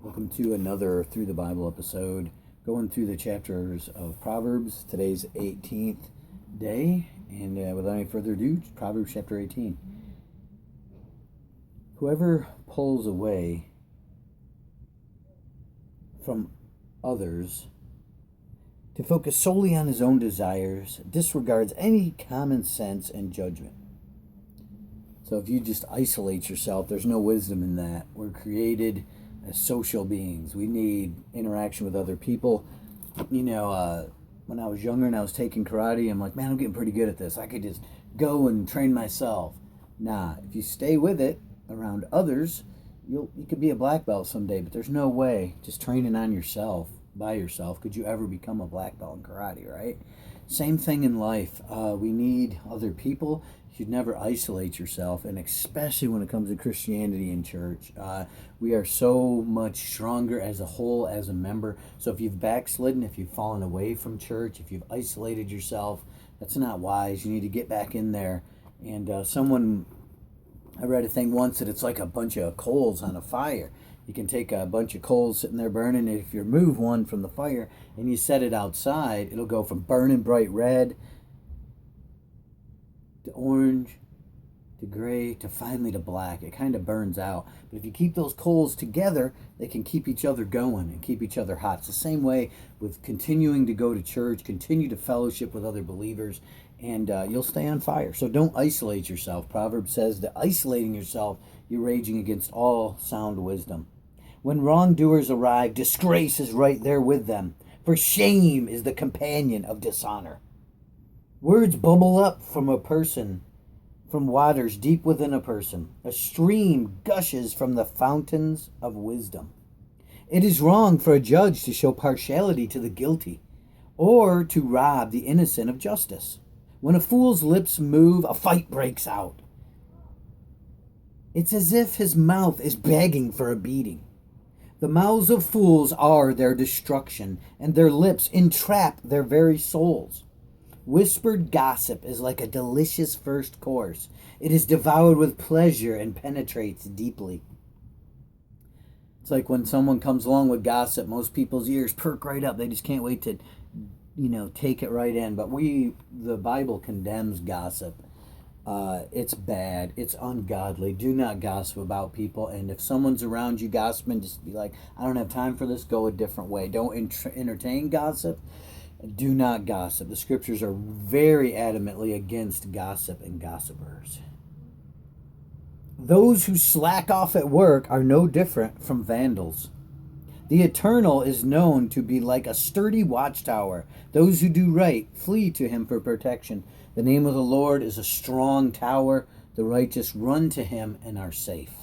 Welcome to another Through the Bible episode, going through the chapters of Proverbs. Today's 18th day, and without any further ado, Proverbs chapter 18. Whoever pulls away from others to focus solely on his own desires disregards any common sense and judgment. So if you just isolate yourself, there's no wisdom in that. We're created as social beings. We need interaction with other people. When I was younger and I was taking karate, I'm like, man, I'm getting pretty good at this. I could just go and train myself. Nah, if you stay with it around others, you could be a black belt someday, but there's no way just training on yourself, by yourself, could you ever become a black belt in karate, right? Same thing in life. We need other people. You should never isolate yourself, and especially when it comes to Christianity and church. We are so much stronger as a whole, as a member. So if you've backslidden, if you've fallen away from church, if you've isolated yourself, that's not wise. You need to get back in there. And I read a thing once that it's like a bunch of coals on a fire. You can take a bunch of coals sitting there burning, and if you remove one from the fire and you set it outside, it'll go from burning bright red to orange to gray to finally to black. It kind of burns out. But if you keep those coals together, they can keep each other going and keep each other hot. It's the same way with continuing to go to church, continue to fellowship with other believers, and you'll stay on fire. So don't isolate yourself. Proverbs says that isolating yourself, you're raging against all sound wisdom. When wrongdoers arrive, disgrace is right there with them, for shame is the companion of dishonor. Words bubble up from a person, from waters deep within a person. A stream gushes from the fountains of wisdom. It is wrong for a judge to show partiality to the guilty, or to rob the innocent of justice. When a fool's lips move, a fight breaks out. It's as if his mouth is begging for a beating. The mouths of fools are their destruction, and their lips entrap their very souls. Whispered gossip is like a delicious first course. It is devoured with pleasure and penetrates deeply. It's like when someone comes along with gossip, most people's ears perk right up. They just can't wait to, take it right in. But the Bible condemns gossip. It's bad. It's ungodly. Do not gossip about people. And if someone's around you gossiping, just be like, I don't have time for this. Go a different way. Don't entertain gossip. Do not gossip. The scriptures are very adamantly against gossip and gossipers. Those who slack off at work are no different from vandals. The Eternal is known to be like a sturdy watchtower. Those who do right flee to him for protection. The name of the Lord is a strong tower. The righteous run to him and are safe.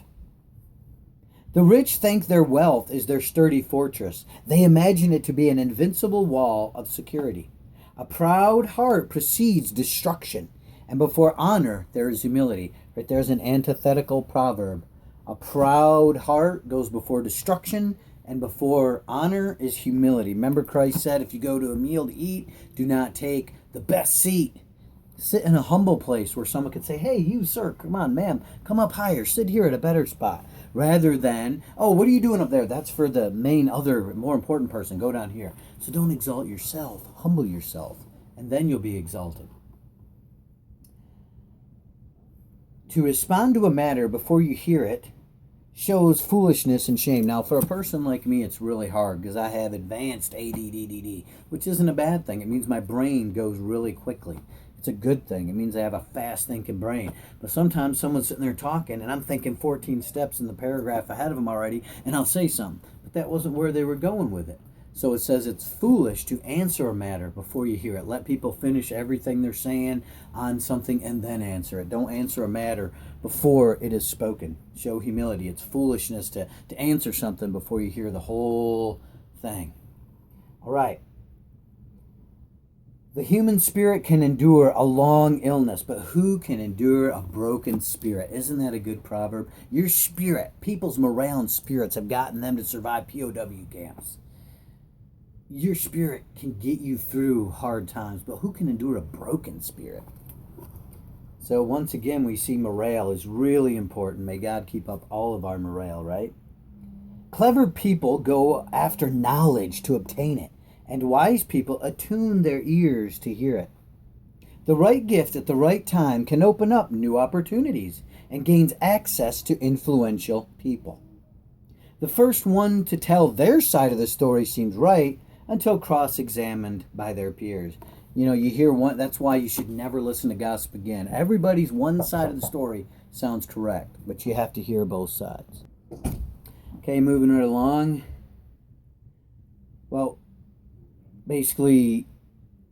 The rich think their wealth is their sturdy fortress. They imagine it to be an invincible wall of security. A proud heart precedes destruction, and before honor there is humility. Right there's an antithetical proverb. A proud heart goes before destruction, and before honor is humility. Remember, Christ said, if you go to a meal to eat, do not take the best seat. Sit in a humble place where someone could say, hey, you, sir, come on, ma'am, come up higher. Sit here at a better spot. Rather than, oh, what are you doing up there? That's for the main other, more important person. Go down here. So don't exalt yourself. Humble yourself, and then you'll be exalted. To respond to a matter before you hear it shows foolishness and shame. Now, for a person like me, it's really hard because I have advanced ADD, which isn't a bad thing. It means my brain goes really quickly. It's a good thing. It means I have a fast thinking brain. But sometimes someone's sitting there talking, and I'm thinking 14 steps in the paragraph ahead of them already, and I'll say something. But that wasn't where they were going with it. So it says it's foolish to answer a matter before you hear it. Let people finish everything they're saying on something and then answer it. Don't answer a matter before it is spoken. Show humility. It's foolishness to answer something before you hear the whole thing. All right. The human spirit can endure a long illness, but who can endure a broken spirit? Isn't that a good proverb? Your spirit, people's morale and spirits have gotten them to survive POW camps. Your spirit can get you through hard times, but who can endure a broken spirit? So once again, we see morale is really important. May God keep up all of our morale, right? Clever people go after knowledge to obtain it, and wise people attune their ears to hear it. The right gift at the right time can open up new opportunities and gains access to influential people. The first one to tell their side of the story seems right until cross examined by their peers. You know, you hear one, that's why you should never listen to gossip again. Everybody's one side of the story sounds correct, but you have to hear both sides. Okay, moving right along. Well, basically,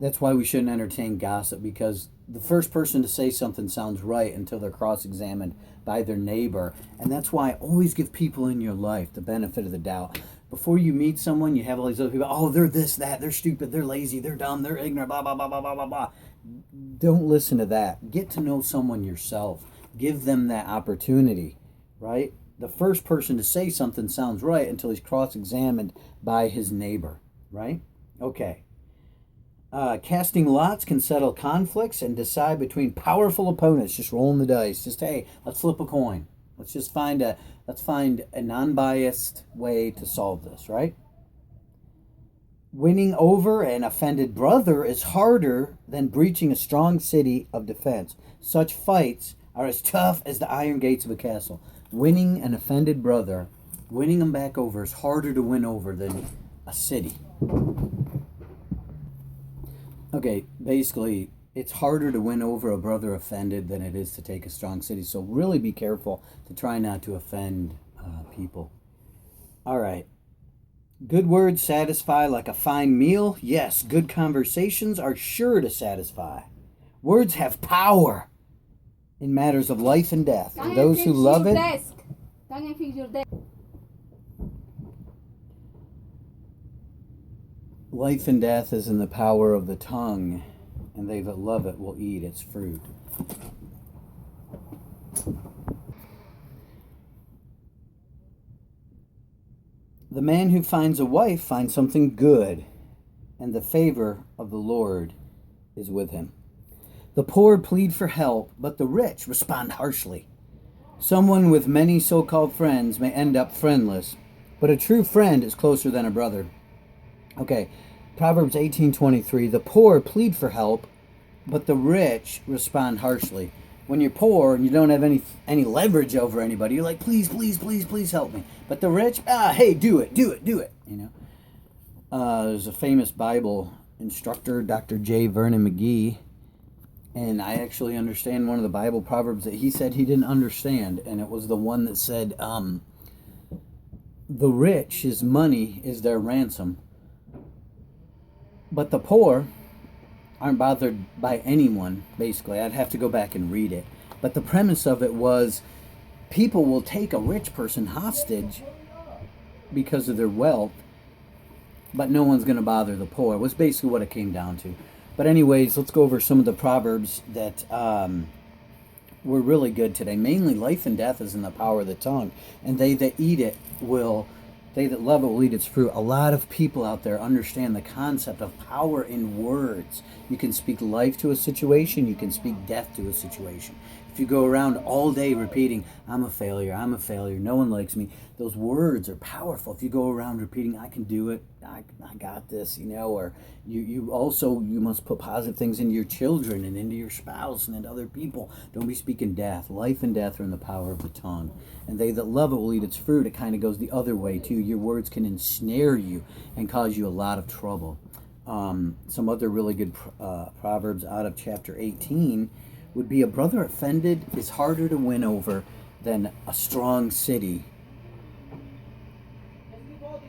that's why we shouldn't entertain gossip, because the first person to say something sounds right until they're cross-examined by their neighbor. And that's why I always give people in your life the benefit of the doubt. Before you meet someone, you have all these other people, oh, they're this, that, they're stupid, they're lazy, they're dumb, they're ignorant, blah, blah, blah, blah, blah, blah, blah. Don't listen to that. Get to know someone yourself. Give them that opportunity, right? The first person to say something sounds right until he's cross-examined by his neighbor, right? Okay. Casting lots can settle conflicts and decide between powerful opponents. Just rolling the dice. Just, hey, let's flip a coin. Let's find a non-biased way to solve this, right? Winning over an offended brother is harder than breaching a strong city of defense. Such fights are as tough as the iron gates of a castle. Winning an offended brother, winning them back over, is harder to win over than a city. Okay, basically, it's harder to win over a brother offended than it is to take a strong city. So really be careful to try not to offend people. All right. Good words satisfy like a fine meal. Yes, good conversations are sure to satisfy. Words have power in matters of life and death. And those who love it... Life and death is in the power of the tongue, and they that love it will eat its fruit. The man who finds a wife finds something good, and the favor of the Lord is with him. The poor plead for help, but the rich respond harshly. Someone with many so-called friends may end up friendless, but a true friend is closer than a brother. Okay, Proverbs 18:23. The poor plead for help, but the rich respond harshly. When you're poor and you don't have any leverage over anybody, you're like, please, please, please, please help me. But the rich, hey, do it. You know, there's a famous Bible instructor, Dr. J. Vernon McGee, and I actually understand one of the Bible proverbs that he said he didn't understand, and it was the one that said, the rich, his money is their ransom, but the poor aren't bothered by anyone, basically. I'd have to go back and read it. But the premise of it was people will take a rich person hostage because of their wealth, but no one's going to bother the poor, was basically what it came down to. But anyways, let's go over some of the proverbs that were really good today. Mainly, life and death is in the power of the tongue, and they that love it will eat its fruit. A lot of people out there understand the concept of power in words. You can speak life to a situation. You can speak death to a situation. If you go around all day repeating, I'm a failure, no one likes me, those words are powerful. If you go around repeating, I can do it, I got this, or you must put positive things into your children and into your spouse and into other people. Don't be speaking death. Life and death are in the power of the tongue. And they that love it will eat its fruit. It kind of goes the other way too. Your words can ensnare you and cause you a lot of trouble. Some other really good proverbs out of chapter 18 would be, a brother offended is harder to win over than a strong city.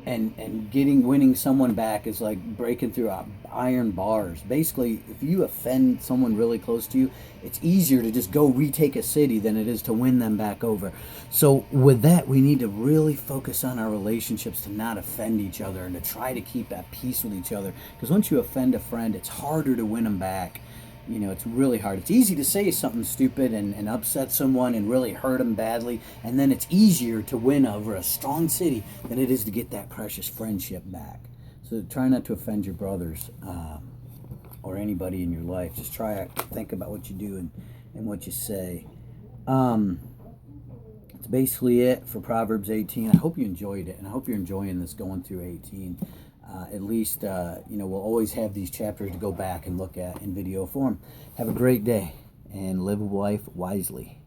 And winning someone back is like breaking through iron bars. Basically, if you offend someone really close to you, it's easier to just go retake a city than it is to win them back over. So with that, we need to really focus on our relationships to not offend each other and to try to keep at peace with each other. Because once you offend a friend, it's harder to win them back. It's really hard. It's easy to say something stupid and upset someone and really hurt them badly, and then it's easier to win over a strong city than it is to get that precious friendship back. So try not to offend your brothers or anybody in your life. Just try to think about what you do and what you say. Let's basically it for Proverbs 18. I hope you enjoyed it, and I hope you're enjoying this going through 18. At least, we'll always have these chapters to go back and look at in video form. Have a great day, and live life wisely.